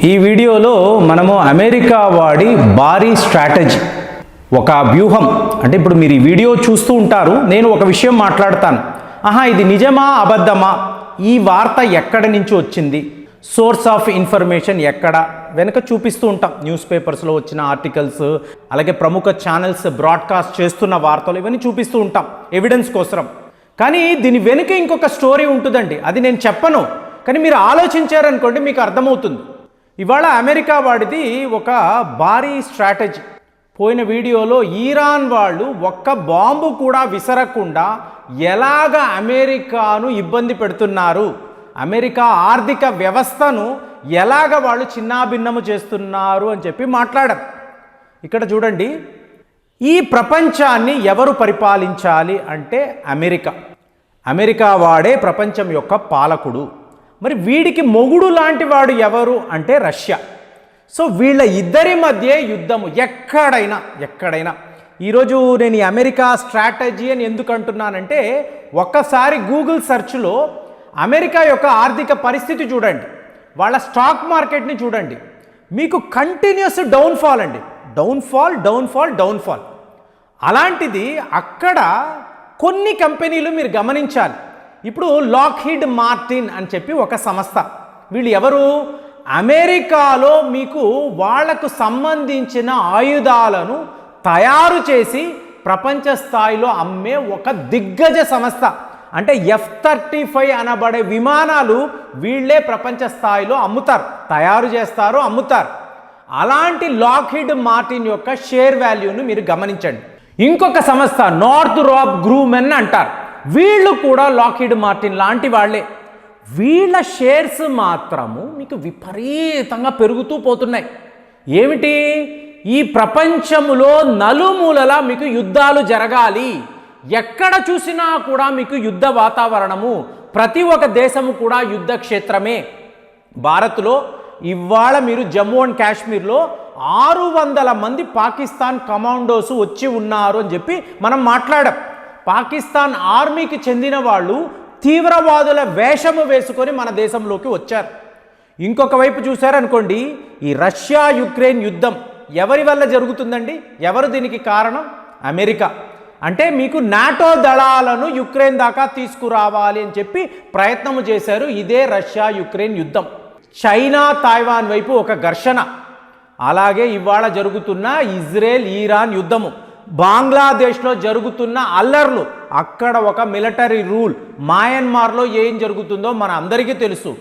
ఈ వీడియోలో మనము అమెరికా వాడి భారీ స్ట్రాటజీ, ఒక వ్యూహం, అంటే ఇప్పుడు మీరు ఈ వీడియో చూస్తూ ఉంటారు, నేను ఒక విషయం మాట్లాడతాను, ఇది నిజమా అబద్ధమా, ఈ వార్త ఎక్కడి నుంచి వచ్చింది, సోర్స్ ఆఫ్ ఇన్ఫర్మేషన్ ఎక్కడ, వెనక చూపిస్తూ ఉంటాం. న్యూస్ పేపర్స్లో వచ్చిన ఆర్టికల్స్, అలాగే ప్రముఖ ఛానల్స్ బ్రాడ్కాస్ట్ చేస్తున్న వార్తలు, ఇవన్నీ చూపిస్తూ ఉంటాం ఎవిడెన్స్ కోసం. కానీ దీని వెనుక ఇంకొక స్టోరీ ఉంటుందండి, అది నేను చెప్పను, కానీ మీరు ఆలోచించారనుకోండి మీకు అర్థమవుతుంది. ఇవాళ అమెరికా వాడిది ఒక భారీ స్ట్రాటజీ. పోయిన వీడియోలో ఇరాన్ వాళ్ళు ఒక్క బాంబు కూడా విసరకుండా ఎలాగ అమెరికాను ఇబ్బంది పెడుతున్నారు, అమెరికా ఆర్థిక వ్యవస్థను ఎలాగ వాళ్ళు చిన్నాభిన్నము చేస్తున్నారు అని చెప్పి మాట్లాడారు. ఇక్కడ చూడండి, ఈ ప్రపంచాన్ని ఎవరు పరిపాలించాలి అంటే అమెరికా వాడే ప్రపంచం యొక్క పాలకుడు. మరి వీడికి మొగుడు లాంటి వాడు ఎవరు అంటే రష్యా. సో వీళ్ళ ఇద్దరి మధ్య యుద్ధము ఎక్కడైనా. ఈరోజు నేను ఈ అమెరికా స్ట్రాటజీ అని ఎందుకు అంటున్నానంటే, ఒక్కసారి గూగుల్ సెర్చ్లో అమెరికా యొక్క ఆర్థిక పరిస్థితి చూడండి, వాళ్ళ స్టాక్ మార్కెట్ని చూడండి, మీకు కంటిన్యూస్ డౌన్ఫాల్ అండి, డౌన్ఫాల్. అలాంటిది అక్కడ కొన్ని కంపెనీలు మీరు గమనించాలి. ఇప్పుడు లాక్హీడ్ మార్టిన్ అని చెప్పి ఒక సంస్థ, వీళ్ళు ఎవరు, అమెరికాలో మీకు వాళ్లకు సంబంధించిన ఆయుధాలను తయారు చేసి ప్రపంచ స్థాయిలో అమ్మే ఒక దిగ్గజ సంస్థ. అంటే F-35 అనబడే విమానాలు వీళ్ళే ప్రపంచ స్థాయిలో అమ్ముతారు, తయారు చేస్తారు, అమ్ముతారు. అలాంటి లాక్హీడ్ మార్టిన్ యొక్క షేర్ వాల్యూను మీరు గమనించండి. ఇంకొక సంస్థ నార్థ్రోప్ గ్రూమెన్ అంటారు, వీళ్ళు కూడా లాక్హీడ్ మార్టిన్ లాంటి వాళ్ళే. వీళ్ళ షేర్స్ మాత్రము మీకు విపరీతంగా పెరుగుతూ పోతున్నాయి. ఏమిటి, ఈ ప్రపంచములో నలుమూలలా మీకు యుద్ధాలు జరగాలి, ఎక్కడ చూసినా కూడా మీకు యుద్ధ వాతావరణము, ప్రతి ఒక్క దేశము కూడా యుద్ధ క్షేత్రమే. భారత్లో ఇవాళ మీరు జమ్మూ అండ్ కాశ్మీర్లో 600 మంది పాకిస్తాన్ కమాండోస్ వచ్చి ఉన్నారు అని చెప్పి మనం మాట్లాడాం. పాకిస్తాన్ ఆర్మీకి చెందిన వాళ్ళు తీవ్రవాదుల వేషము వేసుకొని మన దేశంలోకి వచ్చారు. ఇంకొక వైపు చూశారనుకోండి, ఈ రష్యా యుక్రెయిన్ యుద్ధం ఎవరి వల్ల జరుగుతుందండి, ఎవరు దీనికి కారణం, అమెరికా. అంటే మీకు నాటో దళాలను యుక్రెయిన్ దాకా తీసుకురావాలి అని చెప్పి ప్రయత్నము చేశారు. ఇదే రష్యా యుక్రెయిన్ యుద్ధం. చైనా తైవాన్ వైపు ఒక ఘర్షణ, అలాగే ఇవాళ జరుగుతున్న ఇజ్రాయెల్ ఇరాన్ యుద్ధము, బంగ్లాదేశ్లో జరుగుతున్న అల్లర్లు, అక్కడ ఒక మిలిటరీ రూల్, మయన్మార్లో ఏం జరుగుతుందో మన అందరికీ తెలుసు.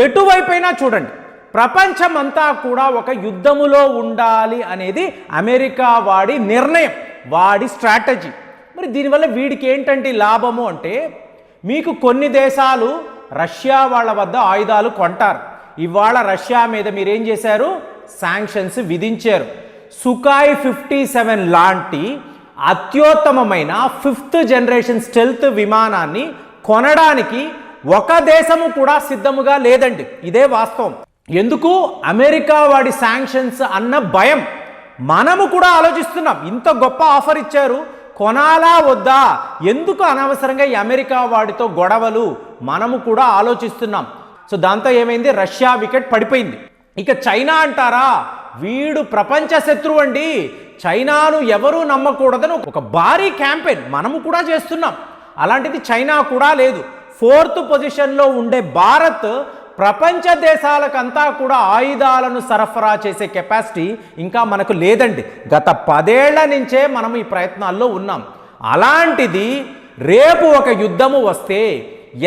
ఎటువైపైనా చూడండి, ప్రపంచమంతా కూడా ఒక యుద్ధములో ఉండాలి అనేది అమెరికా వాడి నిర్ణయం, వాడి స్ట్రాటజీ. మరి దీనివల్ల వీడికి ఏంటంటే లాభము అంటే, మీకు కొన్ని దేశాలు రష్యా వాళ్ళ వద్ద ఆయుధాలు కొంటారు. ఇవాళ రష్యా మీద మీరేం చేశారు, శాంక్షన్స్ విధించారు. సుఖాయ్ 57 లాంటి అత్యుత్తమమైన 5th జనరేషన్ స్టెల్త్ విమానాన్ని కొనడానికి ఒక దేశము కూడా సిద్ధముగా లేదండి. ఇదే వాస్తవం. ఎందుకు, అమెరికా వాడి శాంక్షన్స్ అన్న భయం. మనము కూడా ఆలోచిస్తున్నాం, ఇంత గొప్ప ఆఫర్ ఇచ్చారు, కొనాలా వద్దా, ఎందుకు అనవసరంగా ఈ అమెరికా వాడితో గొడవలు, మనము కూడా ఆలోచిస్తున్నాం. సో దాంతో ఏమైంది, రష్యా వికెట్ పడిపోయింది. ఇక చైనా అంటారా, వీడు ప్రపంచ శత్రువు అండి, చైనాను ఎవరూ నమ్మకూడదని ఒక భారీ క్యాంపెయిన్ మనము కూడా చేస్తున్నాం. అలాంటిది చైనా కూడా లేదు. 4th పొజిషన్లో ఉండే భారత్ ప్రపంచ దేశాలకంతా కూడా ఆయుధాలను సరఫరా చేసే కెపాసిటీ ఇంకా మనకు లేదండి. గత 10 ఏళ్ల నుంచే మనం ఈ ప్రయత్నాల్లో ఉన్నాం. అలాంటిది రేపు ఒక యుద్ధము వస్తే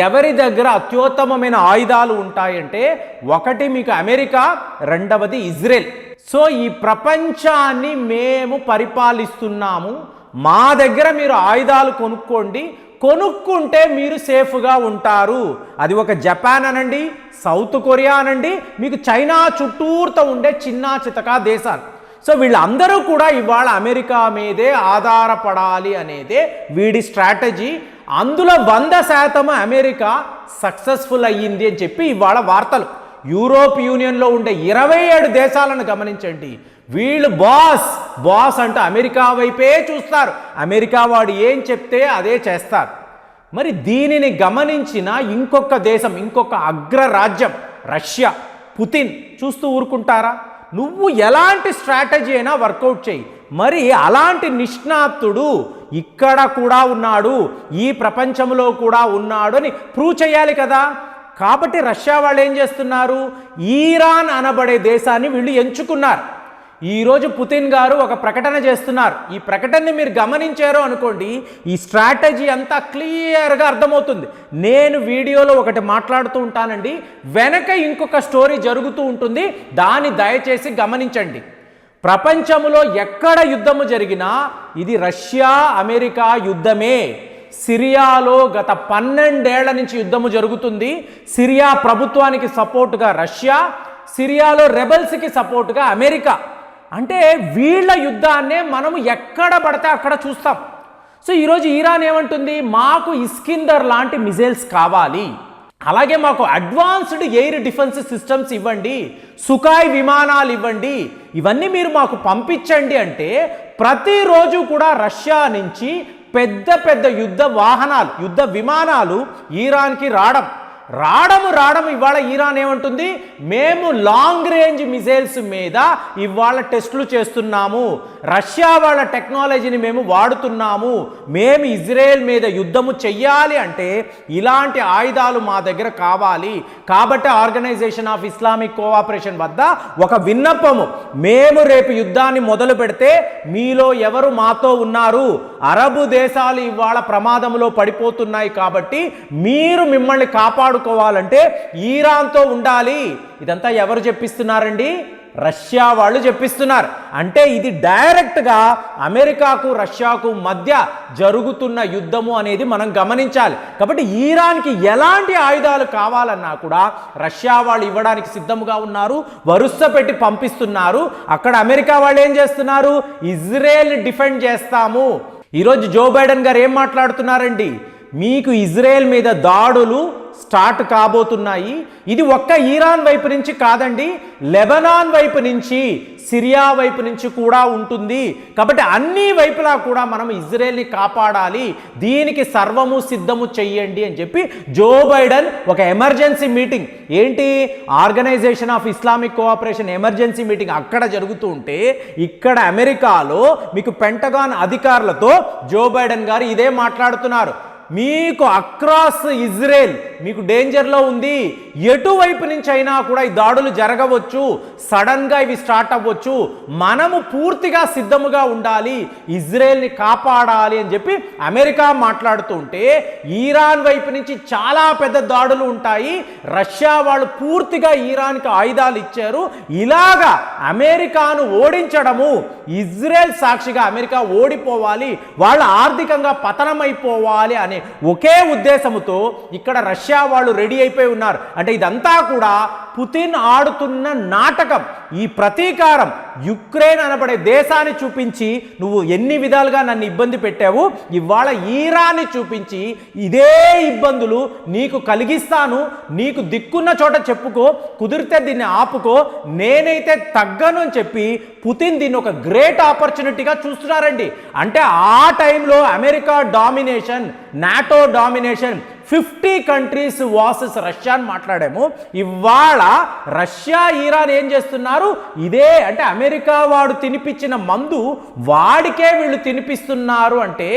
ఎవరి దగ్గర అత్యుత్తమమైన ఆయుధాలు ఉంటాయంటే, ఒకటి మీకు అమెరికా, రెండవది ఇజ్రాయెల్. సో ఈ ప్రపంచాన్ని మేము పరిపాలిస్తున్నాము, మా దగ్గర మీరు ఆయుధాలు కొనుక్కుంటే మీరు సేఫ్గా ఉంటారు. అది ఒక జపాన్ అనండి, సౌత్ కొరియా అనండి, మీకు చైనా చుట్టూరుతో ఉండే చిన్న చితకా దేశాలు. సో వీళ్ళందరూ కూడా ఇవాళ అమెరికా మీదే ఆధారపడాలి అనేదే వీడి స్ట్రాటజీ. అందులో 100% అమెరికా సక్సెస్ఫుల్ అయ్యింది అని చెప్పి ఇవాళ వార్తలు. యూరోప్ యూనియన్లో ఉండే 27 దేశాలను గమనించండి, వీళ్ళు బాస్ అంటూ అమెరికా వైపే చూస్తారు, అమెరికా వాడు ఏం చెప్తే అదే చేస్తారు. మరి దీనిని గమనించిన ఇంకొక దేశం, ఇంకొక అగ్రరాజ్యం రష్యా. పుతిన్ చూస్తూ ఊరుకుంటారా? నువ్వు ఎలాంటి స్ట్రాటజీ అయినా వర్కౌట్ చేయి. మరి అలాంటి నిష్ణాతుడు ఇక్కడ కూడా ఉన్నాడు, ఈ ప్రపంచంలో కూడా ఉన్నాడు అని ప్రూవ్ చేయాలి కదా. కాబట్టి రష్యా వాళ్ళు ఏం చేస్తున్నారు? ఇరాన్ అనబడే దేశాన్ని వీళ్ళు ఎంచుకున్నారు. ఈరోజు పుతిన్ గారు ఒక ప్రకటన చేస్తున్నారు. ఈ ప్రకటనని మీరు గమనించారో అనుకోండి, ఈ స్ట్రాటజీ అంతా క్లియర్గా అర్థమవుతుంది. నేను వీడియోలో ఒకటి మాట్లాడుతూ ఉంటానండి, వెనక ఇంకొక స్టోరీ జరుగుతూ ఉంటుంది, దాన్ని దయచేసి గమనించండి. ప్రపంచంలో ఎక్కడ యుద్ధము జరిగినా ఇది రష్యా అమెరికా యుద్ధమే. సిరియాలో గత 12 ఏళ్ల నుంచి యుద్ధము జరుగుతుంది. సిరియా ప్రభుత్వానికి సపోర్టుగా రష్యా, సిరియాలో రెబల్స్కి సపోర్టుగా అమెరికా. అంటే వీళ్ళ యుద్ధాన్నే మనము ఎక్కడ పడితే అక్కడ చూస్తాం. సో ఈరోజు ఇరాన్ ఏమంటుంది? మాకు ఇస్కిందర్ లాంటి మిజైల్స్ కావాలి, అలాగే మాకు అడ్వాన్స్డ్ ఎయిర్ డిఫెన్స్ సిస్టమ్స్ ఇవ్వండి, సుఖాయ్ విమానాలు ఇవ్వండి, ఇవన్నీ మీరు మాకు పంపించండి. అంటే ప్రతిరోజు కూడా రష్యా నుంచి పెద్ద పెద్ద యుద్ధ వాహనాలు, యుద్ధ విమానాలు ఇరాన్కి రావడం ఇవాళ ఇరాన్ ఏమంటుంది? మేము లాంగ్ రేంజ్ మిజైల్స్ మీద ఇవాళ టెస్టులు చేస్తున్నాము, రష్యా వాళ్ళ టెక్నాలజీని మేము వాడుతున్నాము, మేము ఇజ్రాయెల్ మీద యుద్ధము చెయ్యాలి అంటే ఇలాంటి ఆయుధాలు మా దగ్గర కావాలి. కాబట్టి ఆర్గనైజేషన్ ఆఫ్ ఇస్లామిక్ కోఆపరేషన్ వద్ద ఒక విన్నపము, మేము రేపు యుద్ధాన్ని మొదలు పెడితే మీలో ఎవరు మాతో ఉన్నారు? అరబు దేశాలు ఇవాళ ప్రమాదంలో పడిపోతున్నాయి, కాబట్టి మీరు మిమ్మల్ని కాపాడుకోవాలంటే ఇరాన్తో ఉండాలి. ఇదంతా ఎవరు చెప్పిస్తున్నారండి? రష్యా వాళ్ళు చెప్పిస్తున్నారు. అంటే ఇది డైరెక్ట్గా అమెరికాకు రష్యాకు మధ్య జరుగుతున్న యుద్ధము అనేది మనం గమనించాలి. కాబట్టి ఇరాన్కి ఎలాంటి ఆయుధాలు కావాలన్నా కూడా రష్యా వాళ్ళు ఇవ్వడానికి సిద్ధంగా ఉన్నారు, వరుస పెట్టి పంపిస్తున్నారు. అక్కడ అమెరికా వాళ్ళు ఏం చేస్తున్నారు? ఇజ్రాయెల్ని డిఫెండ్ చేస్తాము. ఈరోజు జో బైడెన్ గారు ఏం మాట్లాడుతున్నారండి? మీకు ఇజ్రాయెల్ మీద దాడులు స్టార్ట్ కాబోతున్నాయి. ఇది ఒక్క ఇరాన్ వైపు నుంచి కాదండి, లెబనాన్ వైపు నుంచి, సిరియా వైపు నుంచి కూడా ఉంటుంది. కాబట్టి అన్ని వైపులా కూడా మనం ఇజ్రాయెల్ని కాపాడాలి, దీనికి సర్వము సిద్ధము చెయ్యండి అని చెప్పి జో బైడెన్ ఒక ఎమర్జెన్సీ మీటింగ్, ఏంటి organisation of Islamic cooperation emergency meeting అక్కడ జరుగుతూ ఉంటే, ఇక్కడ అమెరికాలో మీకు పెంటగాన్ అధికారులతో జో బైడెన్ గారు ఇదే మాట్లాడుతున్నారు. మీకు అక్రాస్ ఇజ్రాయెల్ మీకు డేంజర్లో ఉంది, ఎటువైపు నుంచి అయినా కూడా ఈ దాడులు జరగవచ్చు, సడన్గా ఇవి స్టార్ట్ అవ్వచ్చు, మనము పూర్తిగా సిద్ధముగా ఉండాలి, ఇజ్రాయెల్ని కాపాడాలి అని చెప్పి అమెరికా మాట్లాడుతూ ఉంటే, ఇరాన్ వైపు నుంచి చాలా పెద్ద దాడులు ఉంటాయి, రష్యా వాళ్ళు పూర్తిగా ఇరాన్కి ఆయుధాలు ఇచ్చారు. ఇలాగా అమెరికాను ఓడించడము, ఇజ్రాయెల్ సాక్షిగా అమెరికా ఓడిపోవాలి, వాళ్ళ ఆర్థికంగా పతనమైపోవాలి అనే ఒకే ఉద్దేశంతో ఇక్కడ రష్యా వాళ్ళు రెడీ అయిపోయి ఉన్నారు. అంటే ఇదంతా కూడా పుతిన్ ఆడుతున్న నాటకం. ఈ ప్రతీకారం యుక్రెయిన్ అనబడే దేశాన్ని చూపించి నువ్వు ఎన్ని విధాలుగా నన్ను ఇబ్బంది పెట్టావు, ఇవాళ ఇరాన్ని చూపించి ఇదే ఇబ్బందులు నీకు కలిగిస్తాను, నీకు దిక్కున్న చోట చెప్పుకో, కుదిరితే దీన్ని ఆపుకో, నేనైతే తగ్గను అని చెప్పి పుతిన్ దీన్ని ఒక గ్రేట్ ఆపర్చునిటీగా చూస్తున్నారండి. అంటే ఆ టైంలో America domination, NATO domination, 50 countries versus Russia అని మాట్లాడాము. ఇవాళ రష్యా ఇరాన్ ఏం చేస్తున్నారు? ఇదే అంటే అమెరికా వాడు తినిపించిన మందు వాడికే వీళ్ళు తినిపిస్తున్నారు. అంటే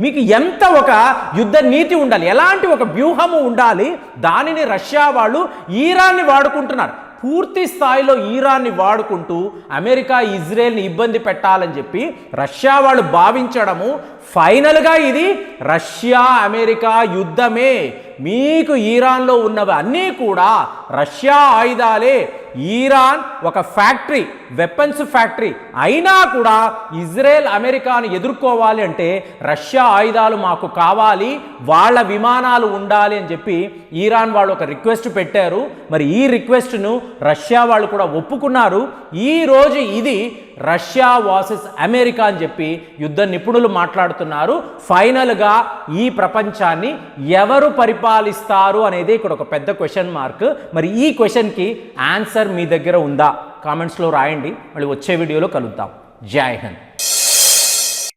మీకు ఎంత ఒక యుద్ధ నీతి ఉండాలి, ఎలాంటి ఒక వ్యూహము ఉండాలి, దానిని రష్యా వాళ్ళు ఇరాన్ని వాడుకుంటున్నారు. పూర్తి స్థాయిలో ఇరాన్ని వాడుకుంటూ అమెరికా ఇజ్రాయెల్ని ఇబ్బంది పెట్టాలని చెప్పి రష్యా వాళ్ళు భావించడము, ఫైనల్గా ఇది రష్యా అమెరికా యుద్ధమే. మీకు ఇరాన్లో ఉన్నవి అన్నీ కూడా రష్యా ఆయుధాలే. ఇరాన్ ఒక ఫ్యాక్టరీ, వెపన్స్ ఫ్యాక్టరీ అయినా కూడా ఇజ్రాయెల్ అమెరికాను ఎదుర్కోవాలి అంటే రష్యా ఆయుధాలు మాకు కావాలి, వాళ్ళ విమానాలు ఉండాలి అని చెప్పి ఇరాన్ వాళ్ళు ఒక రిక్వెస్ట్ పెట్టారు. మరి ఈ రిక్వెస్ట్ను రష్యా వాళ్ళు కూడా ఒప్పుకున్నారు. ఈరోజు ఇది రష్యా వర్సెస్ అమెరికా అని చెప్పి యుద్ధ నిపుణులు మాట్లాడుతున్నారు. ఫైనల్గా ఈ ప్రపంచాన్ని ఎవరు పరిపాలిస్తారు అనేది ఇక్కడ ఒక పెద్ద క్వశ్చన్ మార్క్. మరి ఈ క్వశ్చన్కి ఆన్సర్ మీ దగ్గర ఉందా? కామెంట్స్లో రాయండి. మళ్ళీ వచ్చే వీడియోలో కలుద్దాం. జై హింద్.